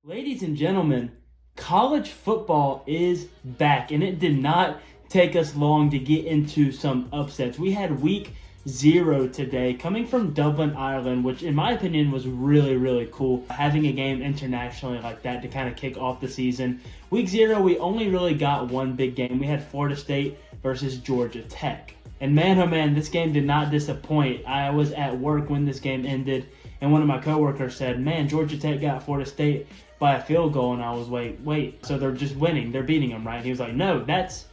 Ladies and gentlemen, college football is back, and it did not take us long to get into some upsets. We had week 0 today coming from Dublin, Ireland, which in my opinion was really cool. Having a game internationally like that to kind of kick off the season. Week 0, we only really got one big game. We had Florida State versus Georgia Tech. And man, oh man, this game did not disappoint. I was at work when this game ended, and one of my coworkers said, man, Georgia Tech got Florida State by a field goal, and I was wait, so they're just winning, they're beating them, right? And he was like, no, that's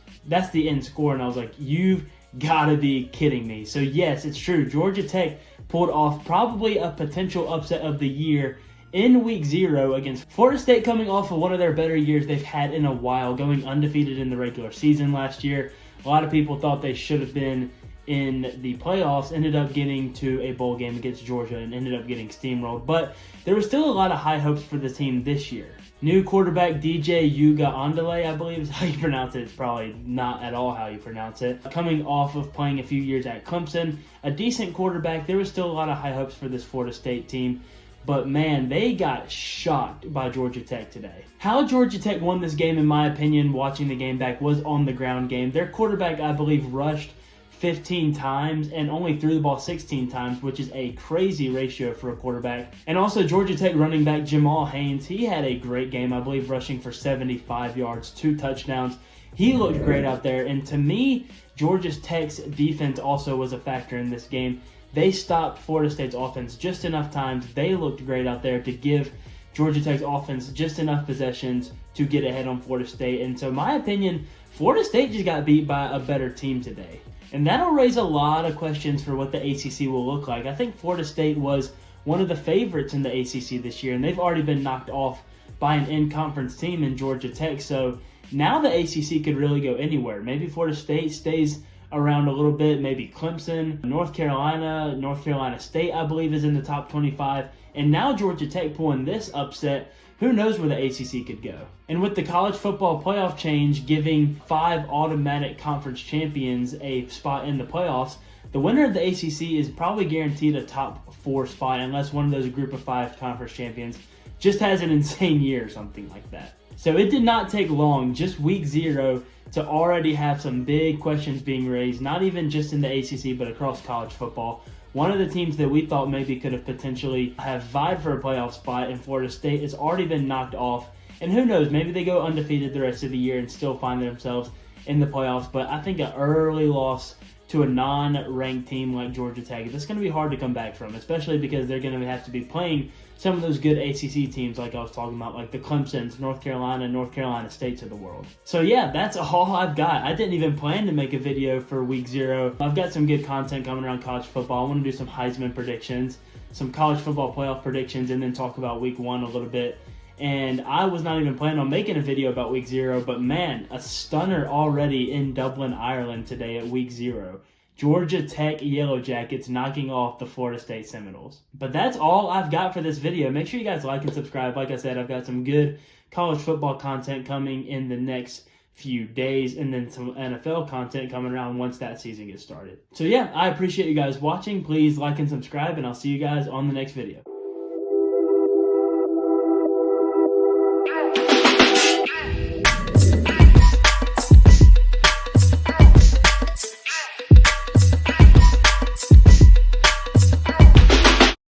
the end score, and I was like, you've got to be kidding me. So yes, it's true, Georgia Tech pulled off probably a potential upset of the year in week 0 against Florida State, coming off of one of their better years they've had in a while, going undefeated in the regular season last year. A lot of people thought they should have been in the playoffs, ended up getting to a bowl game against Georgia and ended up getting steamrolled. But there was still a lot of high hopes for the team this year. New quarterback DJ Uga-Ondele, I believe is how you pronounce it. It's probably not at all how you pronounce it. Coming off of playing a few years at Clemson, a decent quarterback. There was still a lot of high hopes for this Florida State team. But man, they got shocked by Georgia Tech today. How Georgia Tech won this game, in my opinion, watching the game back, was on the ground game. Their quarterback, I believe, rushed 15 times and only threw the ball 16 times, which is a crazy ratio for a quarterback. And also Georgia Tech running back Jamal Haynes, he had a great game, I believe, rushing for 75 yards, 2 touchdowns. He looked great out there. And to me, Georgia Tech's defense also was a factor in this game. They stopped Florida State's offense just enough times. They looked great out there to give Georgia Tech's offense just enough possessions to get ahead on Florida State. And so, in my opinion, Florida State just got beat by a better team today. And that'll raise a lot of questions for what the ACC will look like. I think Florida State was one of the favorites in the ACC this year, and they've already been knocked off by an in-conference team in Georgia Tech. So now the ACC could really go anywhere. Maybe Florida State stays around a little bit, maybe Clemson, North Carolina State, I believe, is in the top 25. And now Georgia Tech pulling this upset. Who knows where the ACC could go? And with the college football playoff change giving 5 automatic conference champions a spot in the playoffs, the winner of the ACC is probably guaranteed a top 4 spot unless one of those group of 5 conference champions just has an insane year or something like that. So it did not take long, just week 0, to already have some big questions being raised, not even just in the ACC, but across college football. One of the teams that we thought maybe could have potentially have vied for a playoff spot in Florida State has already been knocked off. And who knows, maybe they go undefeated the rest of the year and still find themselves in the playoffs. But I think an early loss to a non-ranked team like Georgia Tech, that's going to be hard to come back from, especially because they're going to have to be playing some of those good ACC teams like I was talking about, like the Clemsons, North Carolina States of the world. So yeah, that's all I've got. I didn't even plan to make a video for week 0. I've got some good content coming around college football. I want to do some Heisman predictions, some college football playoff predictions, and then talk about week 1 a little bit. And I was not even planning on making a video about week 0, but man, a stunner already in Dublin, Ireland today at week 0. Georgia Tech Yellow Jackets knocking off the Florida State Seminoles. But that's all I've got for this video. Make sure you guys like and subscribe. Like I said, I've got some good college football content coming in the next few days, and then some NFL content coming around once that season gets started. So yeah, I appreciate you guys watching. Please like and subscribe, and I'll see you guys on the next video.